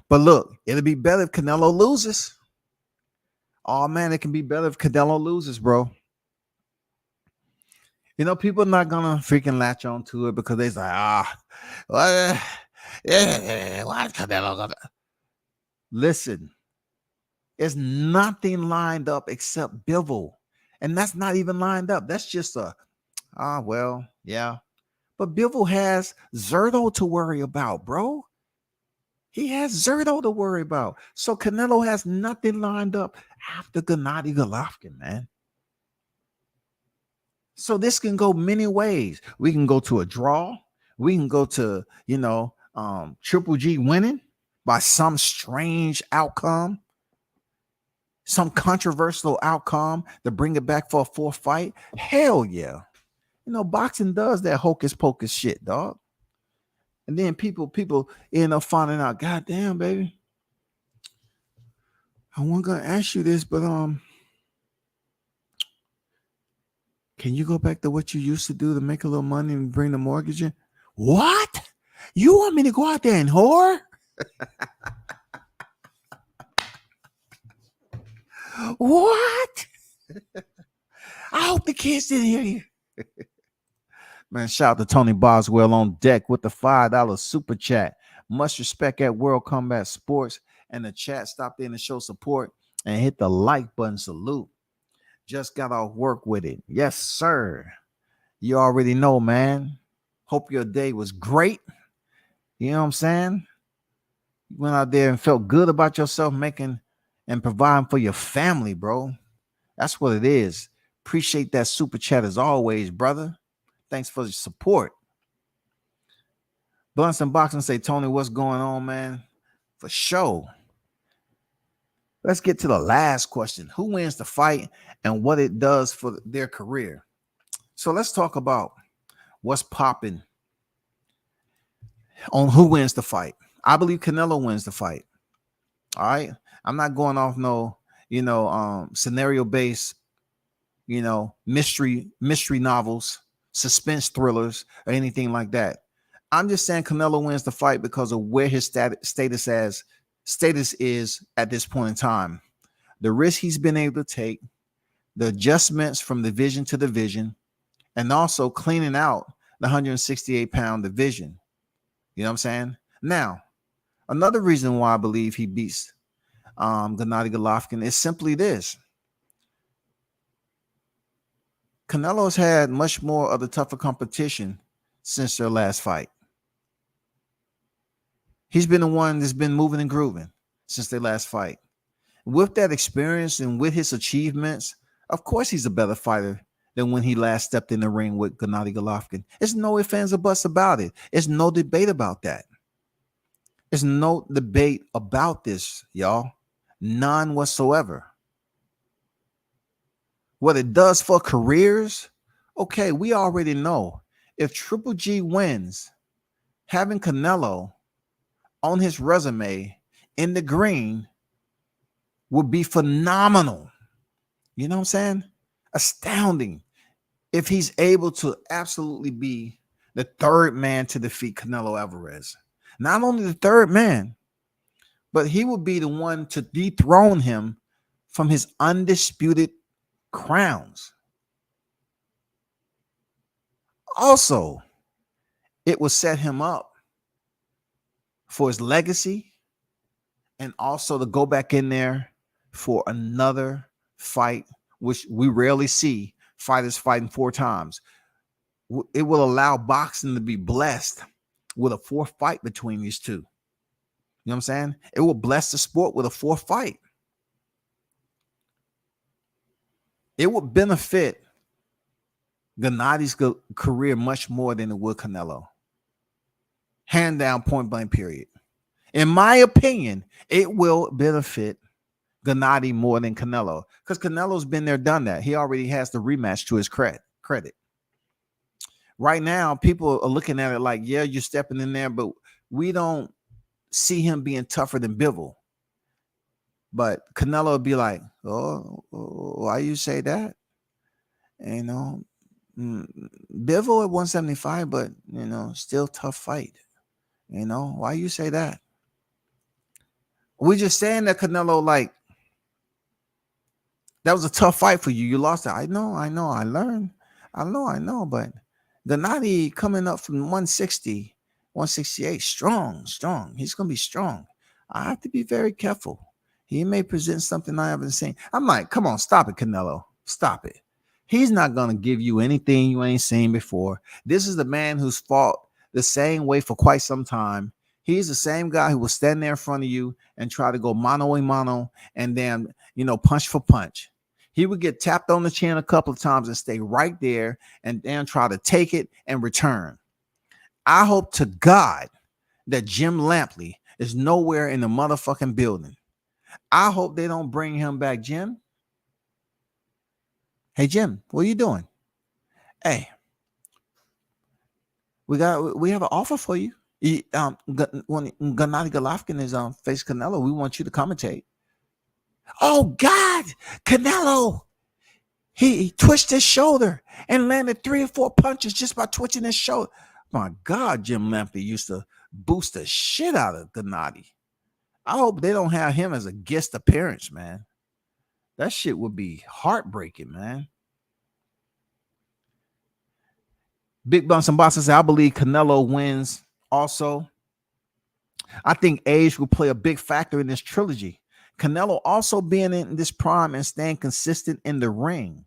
But look, it'll be better if Canelo loses. Oh, man, it can be better if Canelo loses, bro. You know, people are not going to freaking latch on to it because they're like, why Canelo gonna... Listen, there's nothing lined up except Bivol. And that's not even lined up. That's just well, yeah. But Bivol has Zerto to worry about, bro. He has Zerto to worry about. So Canelo has nothing lined up after Gennady Golovkin, man. So this can go many ways. We can go to a draw. We can go to, you know, Triple G winning by some strange outcome, some controversial outcome to bring it back for a fourth fight. Hell yeah. You know, boxing does that hocus pocus shit, dog. And then people end up finding out, God damn, baby, I wasn't gonna ask you this, but can you go back to what you used to do to make a little money and bring the mortgage in? What? You want me to go out there and whore? What? I hope the kids didn't hear you. Man, shout out to Tony Boswell on deck with the $5 super chat. Much respect at World Combat Sports. And the chat stopped in to show support and hit the like button. Salute. Just got off work with it. Yes, sir. You already know, man. Hope your day was great. You know what I'm saying? You went out there and felt good about yourself, making and providing for your family, bro. That's what it is. Appreciate that super chat as always, brother. Thanks for the support. Blunts and Boxing say, Tony, what's going on, man? For sure. Let's get to the last question. Who wins the fight and what it does for their career? So let's talk about what's popping on who wins the fight. I believe Canelo wins the fight. All right. I'm not going off no, scenario based mystery novels, suspense thrillers, or anything like that. I'm just saying Canelo wins the fight because of where his status is at this point in time. The risk he's been able to take, the adjustments from division to division, and also cleaning out the 168-pound division. You know what I'm saying? Now, another reason why I believe he beats Gennady Golovkin is simply this. Canelo's had much more of the tougher competition since their last fight. He's been the one that's been moving and grooving since their last fight. With that experience and with his achievements, of course he's a better fighter than when he last stepped in the ring with Gennady Golovkin. There's no ifs, ands, or buts about it. There's no debate about that. There's no debate about this, y'all. None whatsoever. What it does for careers, okay, we already know. If Triple G wins, having Canelo on his resume in the green would be phenomenal. You know what I'm saying? Astounding. If he's able to absolutely be the third man to defeat Canelo Alvarez. Not only the third man, but he will be the one to dethrone him from his undisputed crowns. Also, it will set him up for his legacy and also to go back in there for another fight, which we rarely see fighters fighting 4 times. It will allow boxing to be blessed with a 4th fight between these two. You know what I'm saying? It will bless the sport with a 4th fight. It would benefit Gennady's career much more than it would Canelo. Hand down, point blank, period. In my opinion, it will benefit Gennady more than Canelo because Canelo's been there, done that. He already has the rematch to his credit. Right now, people are looking at it like, yeah, you're stepping in there, but we don't see him being tougher than Bivol. But Canelo would be like, oh, why you say that? You know, Bivol at 175, but, still tough fight. Why you say that? We're just saying that Canelo, like, that was a tough fight for you. You lost it. I know. I learned. I know. But Gennady coming up from 160, 168, strong. He's going to be strong. I have to be very careful. He may present something I haven't seen. I'm like, come on, stop it, Canelo. Stop it. He's not going to give you anything you ain't seen before. This is the man who's fought the same way for quite some time. He's the same guy who will stand there in front of you and try to go mano a mano and then, punch for punch. He would get tapped on the chin a couple of times and stay right there and then try to take it and return. I hope to God that Jim Lampley is nowhere in the motherfucking building. I hope they don't bring him back, Jim. Hey, Jim, what are you doing? Hey, we have an offer for you. When Gennady Golovkin is face Canelo, we want you to commentate. Oh God, Canelo! He twitched his shoulder and landed 3 or 4 punches just by twitching his shoulder. My God, Jim Lampley used to boost the shit out of Gennady. I hope they don't have him as a guest appearance, man. That shit would be heartbreaking, man. Big Bunsen Boston said, I believe Canelo wins also. I think age will play a big factor in this trilogy. Canelo also being in this prime and staying consistent in the ring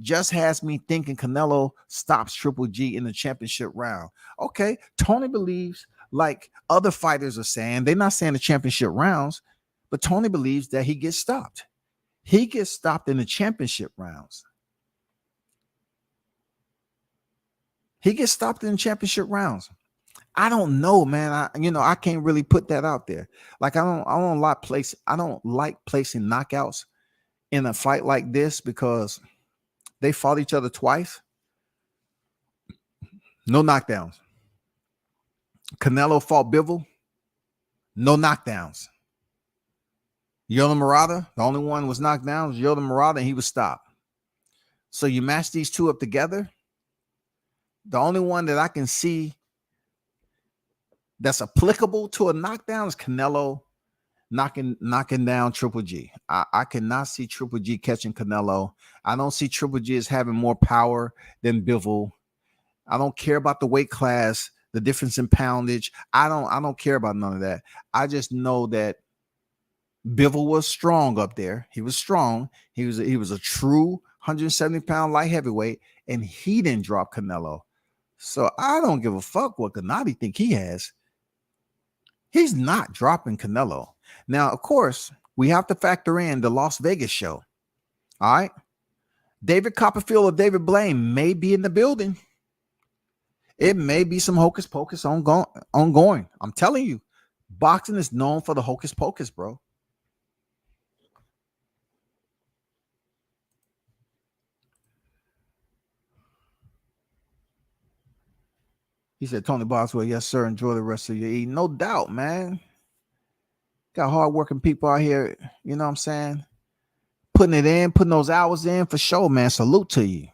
just has me thinking Canelo stops Triple G in the championship round. Okay, Tony believes, like other fighters are saying, they're not saying the championship rounds, but Tony believes that he gets stopped. He gets stopped in the championship rounds. He gets stopped in the championship rounds. I don't know, man. I can't really put that out there. Like I don't like placing knockouts in a fight like this because they fought each other twice. No knockdowns. Canelo fought Bivol. No knockdowns. Yoel Murata, the only one was knocked down was Yoel Murata, and he was stopped. So you match these two up together. The only one that I can see that's applicable to a knockdown is Canelo knocking down Triple G. I cannot see Triple G catching Canelo. I don't see Triple G as having more power than Bivol. I don't care about the weight class, the difference in poundage. I don't care about none of that. I just know that Bivol was strong up there. He was strong. He was a true 170-pound light heavyweight, and he didn't drop Canelo. So I don't give a fuck what Gennady think he has. He's not dropping Canelo. Now, of course, we have to factor in the Las Vegas show. All right. David Copperfield or David Blaine may be in the building. It may be some hocus pocus ongoing. I'm telling you, boxing is known for the hocus pocus, bro. He said, Tony Boswell, yes, sir. Enjoy the rest of your eating. No doubt, man. Got hardworking people out here, you know what I'm saying? Putting it in, putting those hours in for sure, man. Salute to you.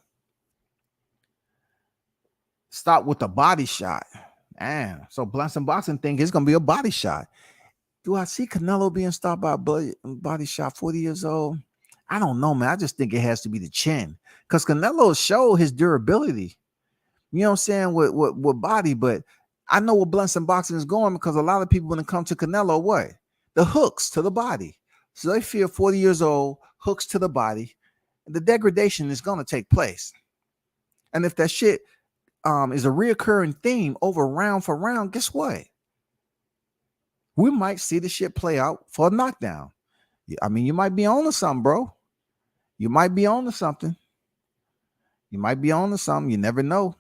Stop with the body shot. Man, so Blanson Boxing think it's going to be a body shot. Do I see Canelo being stopped by a body shot 40 years old? I don't know, man. I just think it has to be the chin. Because Canelo showed his durability. You know what I'm saying? With body, but I know where Blanson Boxing is going because a lot of people, when it comes to Canelo, what? The hooks to the body. So they feel 40 years old, hooks to the body. The degradation is going to take place. And if that shit is a reoccurring theme over round for round, guess what? We might see the shit play out for a knockdown. I mean, you might be on to something, bro. You might be on to something. You might be on to something. You never know.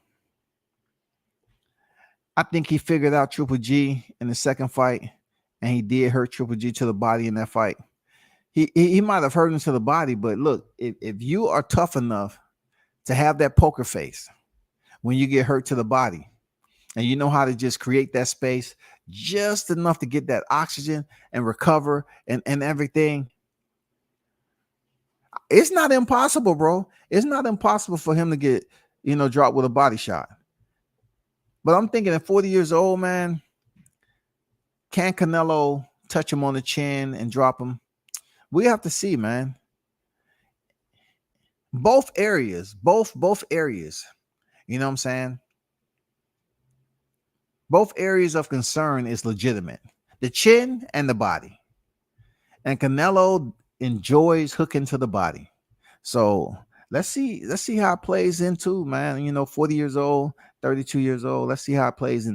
I think he figured out Triple G in the second fight, and he did hurt Triple G to the body in that fight. He might have hurt him to the body, but look, if you are tough enough to have that poker face when you get hurt to the body, and you know how to just create that space just enough to get that oxygen and recover and everything, it's not impossible, bro. It's not impossible for him to get, dropped with a body shot. But I'm thinking at 40 years old, man, can Canelo touch him on the chin and drop him? We have to see, man. Both areas. You know what I'm saying? Both areas of concern is legitimate. The chin and the body. And Canelo enjoys hooking to the body. So let's see how it plays into, man. 40 years old, 32 years old. Let's see how it plays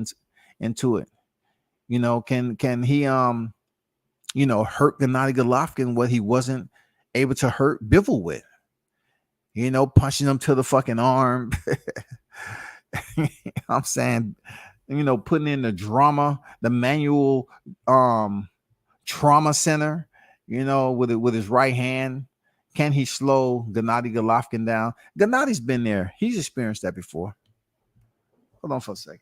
into it. Can he hurt Gennady Golovkin what he wasn't able to hurt Bivol with? Punching him to the fucking arm. I'm saying, putting in the drama, the manual trauma center, with his right hand. Can he slow Gennady Golovkin down? Gennady's been there. He's experienced that before. Hold on for a second.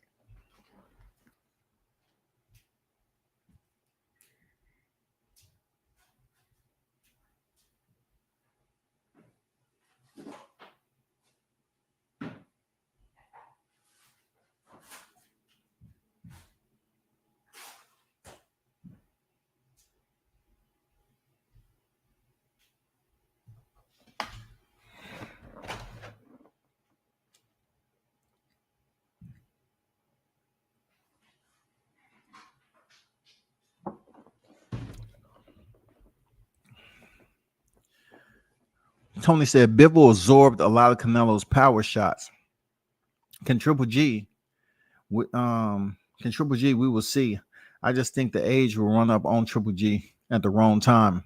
Tony said Bivol absorbed a lot of Canelo's power shots. Can Triple G, we will see. I just think the age will run up on Triple G at the wrong time.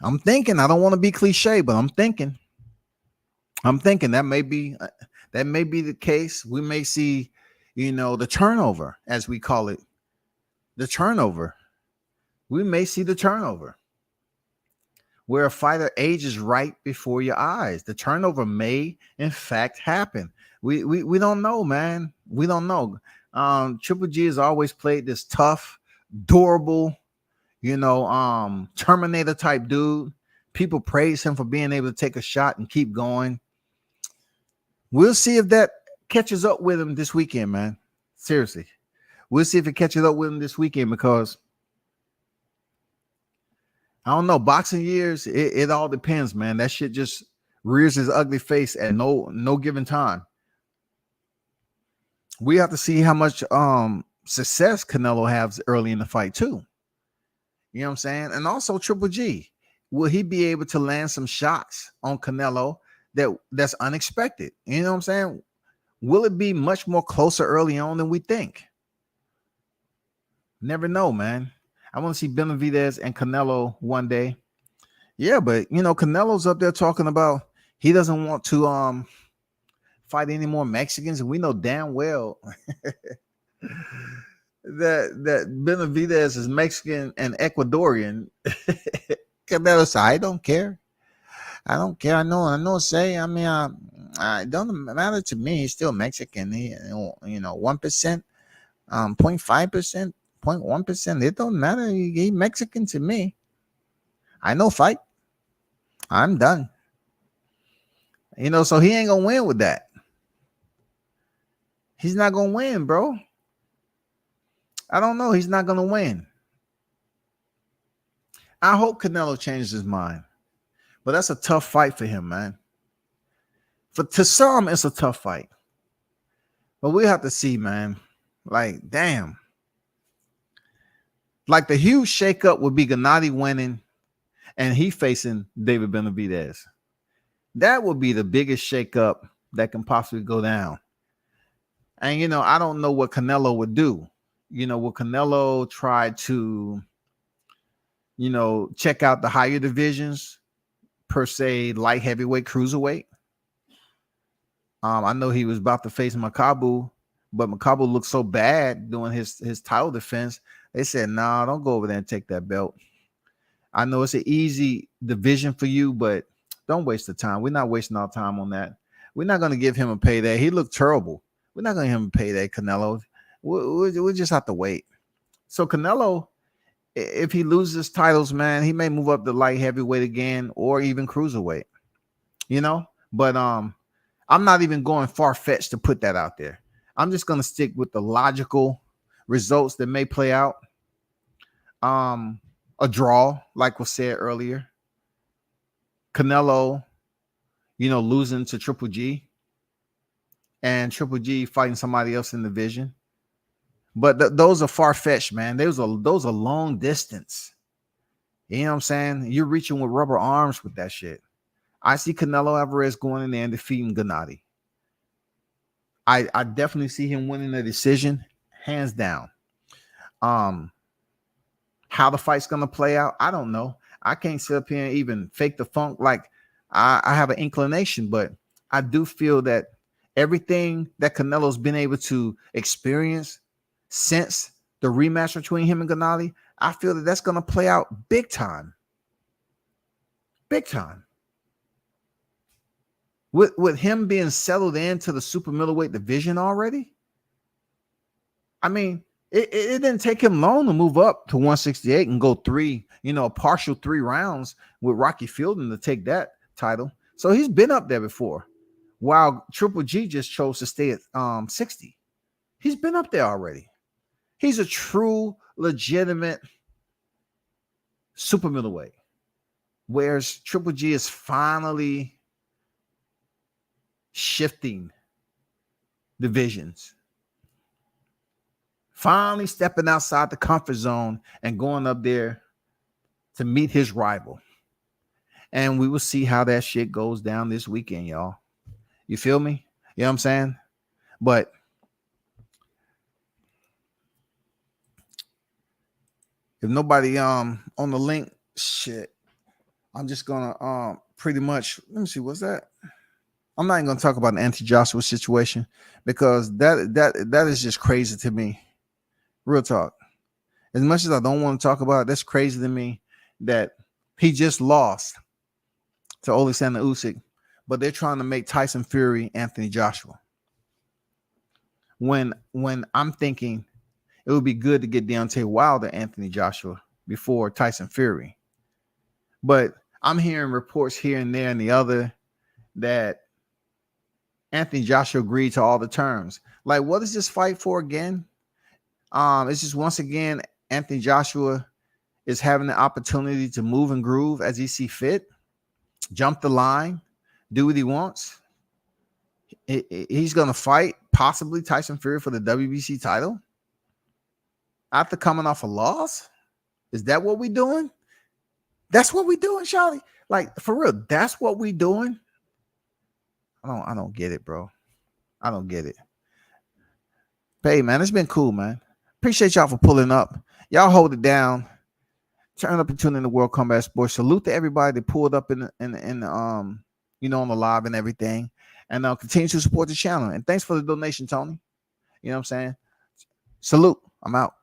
I'm thinking, I don't want to be cliche, but I'm thinking that may be the case. We may see, the turnover, as we call it, the turnover. We may see the turnover where a fighter ages right before your eyes. The turnover may, in fact, happen. We don't know, man. We don't know. Triple G has always played this tough, durable, Terminator type dude. People praise him for being able to take a shot and keep going. We'll see if that catches up with him this weekend, man. Seriously. We'll see if it catches up with him this weekend, because I don't know. Boxing years, it all depends, man. That shit just rears his ugly face at no given time. We have to see how much success Canelo has early in the fight too. You know what I'm saying? And also Triple G. Will he be able to land some shots on Canelo that's unexpected? You know what I'm saying? Will it be much more closer early on than we think? Never know, man. I want to see Benavidez and Canelo one day. Yeah, but Canelo's up there talking about he doesn't want to fight any more Mexicans, and we know damn well that Benavidez is Mexican and Ecuadorian. Canelo said, I don't care. I don't care. I know. Say, I mean, it doesn't matter to me. He's still Mexican. He, 1%, 0.5%, 0.1%. It don't matter. He's Mexican to me. I know fight. I'm done. So he ain't gonna win with that. He's not gonna win, bro. I don't know. He's not gonna win. I hope Canelo changes his mind. But that's a tough fight for him, man. To some, it's a tough fight. But we have to see, man. Like, damn. Like, the huge shakeup would be Gennady winning and he facing David Benavidez. That would be the biggest shakeup that can possibly go down. And, I don't know what Canelo would do. Will Canelo try to, check out the higher divisions, per se, light heavyweight, cruiserweight? I know he was about to face Makabu, but Makabu looked so bad doing his title defense. They said, nah, don't go over there and take that belt. I know it's an easy division for you, but don't waste the time. We're not wasting our time on that. We're not going to give him a payday. He looked terrible. We're not going to give him a payday, Canelo. We'll just have to wait. So Canelo, if he loses titles, man, he may move up to light heavyweight again or even cruiserweight, But I'm not even going far-fetched to put that out there. I'm just going to stick with the logical results that may play out. A draw, like was said earlier. Canelo, losing to Triple G. And Triple G fighting somebody else in the division. But those are far-fetched, man. Those are long distance. You know what I'm saying? You're reaching with rubber arms with that shit. I see Canelo Alvarez going in there and defeating Gennady. I definitely see him winning the decision, hands down. How the fight's going to play out, I don't know. I can't sit up here and even fake the funk like I have an inclination, but I do feel that everything that Canelo's been able to experience since the rematch between him and Gennady, I feel that that's going to play out big time. Big time. With him being settled into the super middleweight division already, I mean, it didn't take him long to move up to 168 and go a partial 3 rounds with Rocky Fielding to take that title. So he's been up there before, while Triple G just chose to stay at 60. He's been up there already. He's a true, legitimate super middleweight, whereas Triple G is finally shifting divisions, finally stepping outside the comfort zone and going up there to meet his rival. And we will see how that shit goes down this weekend, y'all. You feel me? You know what I'm saying? But if nobody on the link, shit, I'm just gonna pretty much, let me see, what's that? I'm not even gonna talk about the Anthony Joshua situation because that is just crazy to me. Real talk. As much as I don't want to talk about it, that's crazy to me that he just lost to Alexander Usyk, but they're trying to make Tyson Fury Anthony Joshua. When I'm thinking it would be good to get Deontay Wilder Anthony Joshua before Tyson Fury. But I'm hearing reports here and there and the other that Anthony Joshua agreed to all the terms. Like, what is this fight for again? It's just once again, Anthony Joshua is having the opportunity to move and groove as he see fit, jump the line, do what he wants. He's going to fight possibly Tyson Fury for the WBC title after coming off a loss. Is that what we doing? That's what we doing, Charlie. Like, for real, that's what we doing. I don't get it, bro. I don't get it. But hey, man, it's been cool, man. Appreciate y'all for pulling up. Y'all hold it down. Turn up and tune in to World Combat Sports. Salute to everybody that pulled up in the on the live and everything. And continue to support the channel. And thanks for the donation, Tony. You know what I'm saying? Salute. I'm out.